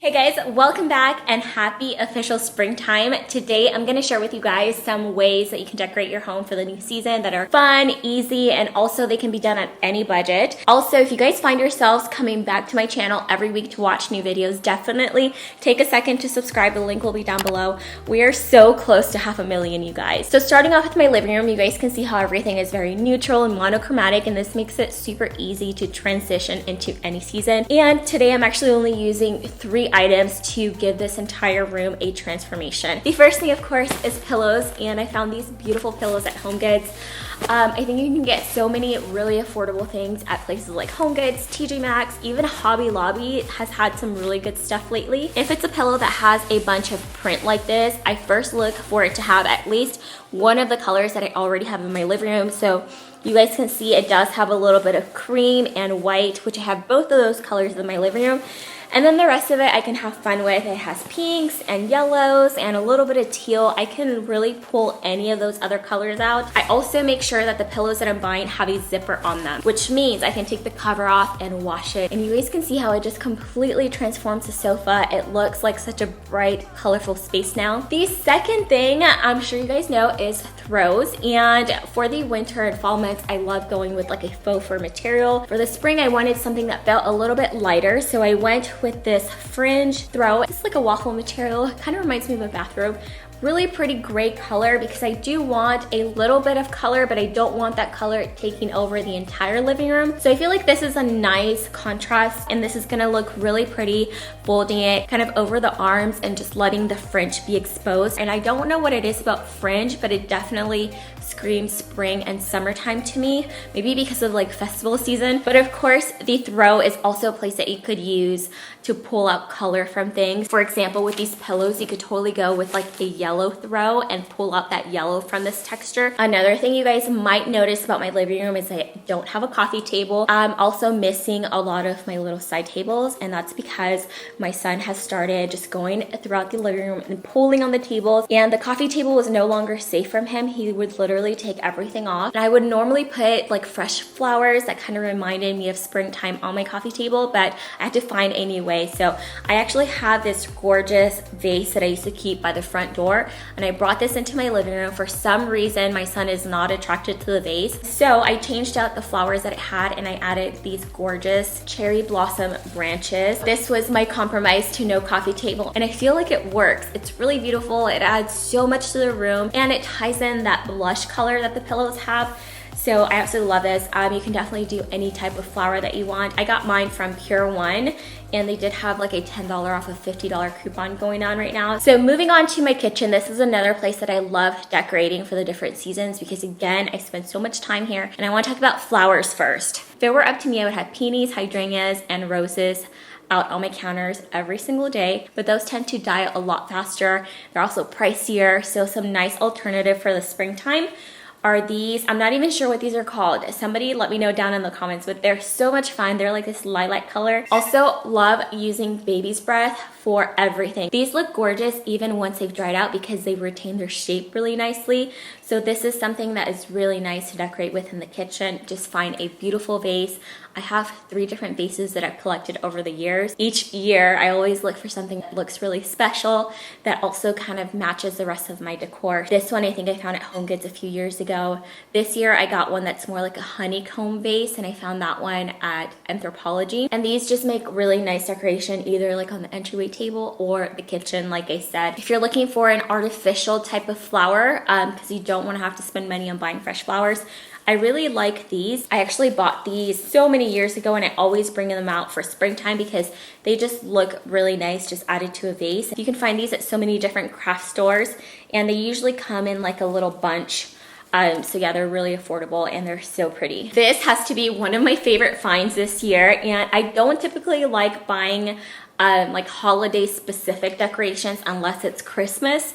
Hey guys, welcome back and happy official springtime. Today I'm going to share with you guys some ways that you can decorate your home for the new season that are fun, easy, and also they can be done on any budget. Also, if you guys find yourselves coming back to my channel every week to watch new videos, definitely take a second to subscribe. The link will be down below. We are so close to 500,000, you guys. So starting off with my living room, you guys can see how everything is very neutral and monochromatic, and this makes it super easy to transition into any season. And today I'm actually only using 3 items to give this entire room a transformation. The first thing, of course, is pillows, and I found these beautiful pillows at HomeGoods. I think you can get so many really affordable things at places like HomeGoods, TJ Maxx, even Hobby Lobby has had some really good stuff lately. If it's a pillow that has a bunch of print like this, I first look for it to have at least one of the colors that I already have in my living room. So you guys can see it does have a little bit of cream and white, which I have both of those colors in my living room. And then the rest of it I can have fun with. It has pinks and yellows and a little bit of teal. I can really pull any of those other colors out. I also make sure that the pillows that I'm buying have a zipper on them, which means I can take the cover off and wash it. And you guys can see how it just completely transforms the sofa. It looks like such a bright, colorful space now. The second thing I'm sure you guys know is throws. And for the winter and fall months, I love going with like a faux fur material. For the spring, I wanted something that felt a little bit lighter, so I went with this fringe throw. It's like a waffle material. It kind of reminds me of a bathrobe. Really pretty gray color because I do want a little bit of color, but I don't want that color taking over the entire living room. So I feel like this is a nice contrast, and this is gonna look really pretty, folding it kind of over the arms and just letting the fringe be exposed. And I don't know what it is about fringe, but it definitely screams spring and summertime to me, maybe because of like festival season. But of course, the throw is also a place that you could use to pull out color from things. For example, with these pillows, you could totally go with like a yellow throw and pull out that yellow from this texture. Another thing you guys might notice about my living room is I don't have a coffee table. I'm also missing a lot of my little side tables, and that's because my son has started just going throughout the living room and pulling on the tables, and the coffee table was no longer safe from him. He would literally take everything off. And I would normally put like fresh flowers that kind of reminded me of springtime on my coffee table, but I had to find a new way. So I actually have this gorgeous vase that I used to keep by the front door, and I brought this into my living room. For some reason, my son is not attracted to the vase, so I changed out the flowers that it had and I added these gorgeous cherry blossom branches. This was my compromise to no coffee table, and I feel like it works. It's really beautiful. It adds so much to the room, and it ties in that blush color that the pillows have. So I absolutely love this. You can definitely do any type of flower that you want. I got mine from Pure One, and they did have like a $10 off of $50 coupon going on right now. So moving on to my kitchen, this is another place that I love decorating for the different seasons because again, I spend so much time here, and I want to talk about flowers first. If it were up to me, I would have peonies, hydrangeas, and roses out on my counters every single day, but those tend to die a lot faster. They're also pricier, so some nice alternative for the springtime are these. I'm not even sure what these are called. Somebody let me know down in the comments, but they're so much fun. They're like this lilac color. Also love using baby's breath for everything. These look gorgeous even once they've dried out because they retain their shape really nicely. So this is something that is really nice to decorate with in the kitchen. Just find a beautiful vase. I have 3 different vases that I've collected over the years. Each year, I always look for something that looks really special that also kind of matches the rest of my decor. This one I think I found at HomeGoods a few years ago. This year, I got one that's more like a honeycomb vase, and I found that one at Anthropologie. And these just make really nice decoration, either like on the entryway table or the kitchen, like I said. If you're looking for an artificial type of flower, because you don't want to have to spend money on buying fresh flowers, I really like these. I actually bought these so many years ago, and I always bring them out for springtime because they just look really nice just added to a vase. You can find these at so many different craft stores, and they usually come in like a little bunch. So yeah, they're really affordable and they're so pretty. This has to be one of my favorite finds this year, and I don't typically like buying like holiday specific decorations unless it's Christmas.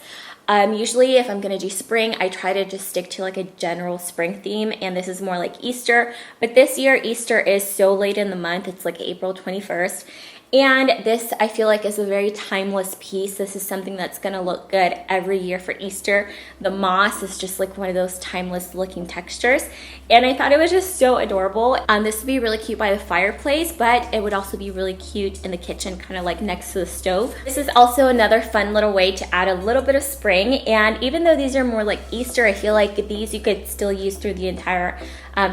Usually if I'm gonna do spring, I try to just stick to like a general spring theme, and this is more like Easter. But this year, Easter is so late in the month, it's like April 21st. And this, I feel like, is a very timeless piece. This is something that's gonna look good every year for Easter. The moss is just like one of those timeless looking textures. And I thought it was just so adorable. This would be really cute by the fireplace, but it would also be really cute in the kitchen, kind of like next to the stove. This is also another fun little way to add a little bit of spring. And even though these are more like Easter, I feel like these you could still use through the entire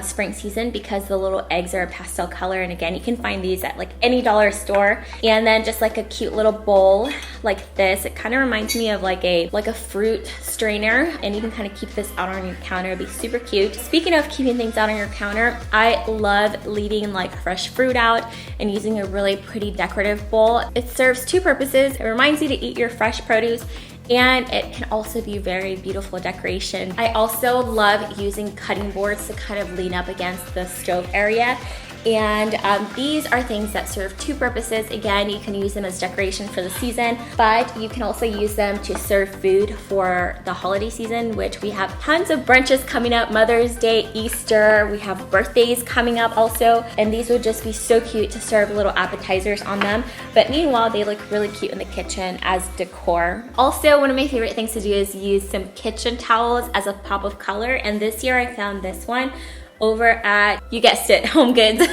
spring season because the little eggs are a pastel color. And again, you can find these at like any dollar store. And then just like a cute little bowl like this. It kind of reminds me of like a fruit strainer, and you can kind of keep this out on your counter. It'd be super cute. Speaking of keeping things out on your counter, I love leaving like fresh fruit out and using a really pretty decorative bowl. It serves two purposes. It reminds you to eat your fresh produce, and it can also be very beautiful decoration. I also love using cutting boards to kind of lean up against the stove area. And these are things that serve two purposes. Again, you can use them as decoration for the season, but you can also use them to serve food for the holiday season, which we have tons of brunches coming up, Mother's Day, Easter, we have birthdays coming up also, and these would just be so cute to serve little appetizers on them. But meanwhile, they look really cute in the kitchen as decor. Also, one of my favorite things to do is use some kitchen towels as a pop of color, and this year I found this one over at, you guessed it, Home Goods.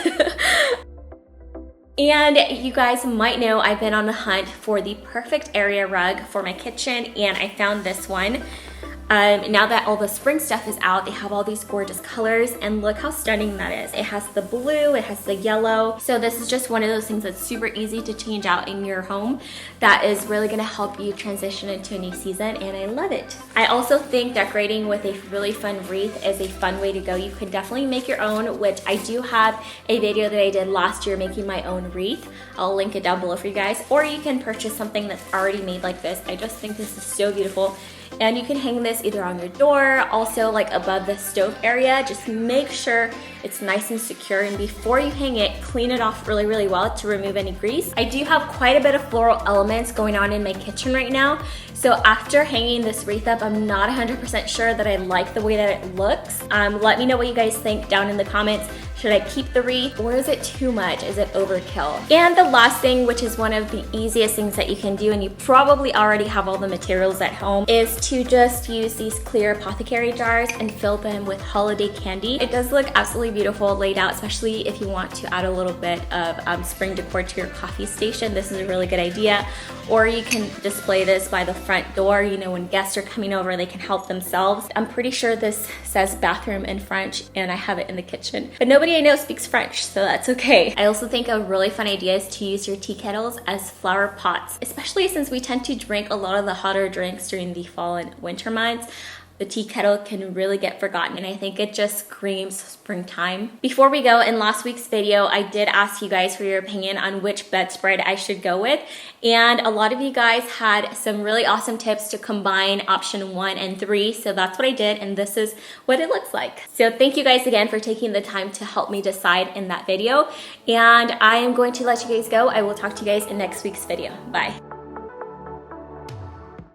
And you guys might know I've been on the hunt for the perfect area rug for my kitchen, and I found this one. Now that all the spring stuff is out, they have all these gorgeous colors, and look how stunning that is. It has the blue, it has the yellow. So this is just one of those things that's super easy to change out in your home that is really gonna help you transition into a new season, and I love it. I also think decorating with a really fun wreath is a fun way to go. You can definitely make your own, which I do have a video that I did last year making my own wreath. I'll link it down below for you guys, or you can purchase something that's already made like this. I just think this is so beautiful. And you can hang this either on your door, also like above the stove area. Just make sure it's nice and secure, and before you hang it, clean it off really, really well to remove any grease. I do have quite a bit of floral elements going on in my kitchen right now. So after hanging this wreath up, I'm not 100% sure that I like the way that it looks. Let me know what you guys think down in the comments. Should I keep the wreath, or is it too much? Is it overkill? And the last thing, which is one of the easiest things that you can do, and you probably already have all the materials at home, is to just use these clear apothecary jars and fill them with holiday candy. It does look absolutely beautiful laid out, especially if you want to add a little bit of spring decor to your coffee station. This is a really good idea. Or you can display this by the front door. You know, when guests are coming over, they can help themselves. I'm pretty sure this says bathroom in French, and I have it in the kitchen. But nobody I know speaks French, so that's okay. I also think a really fun idea is to use your tea kettles as flower pots, especially since we tend to drink a lot of the hotter drinks during the fall and winter months. The tea kettle can really get forgotten, and I think it just screams springtime. Before we go, in last week's video, I did ask you guys for your opinion on which bedspread I should go with, and a lot of you guys had some really awesome tips to combine option 1 and 3, so that's what I did, and this is what it looks like. So thank you guys again for taking the time to help me decide in that video, and I am going to let you guys go. I will talk to you guys in next week's video. Bye.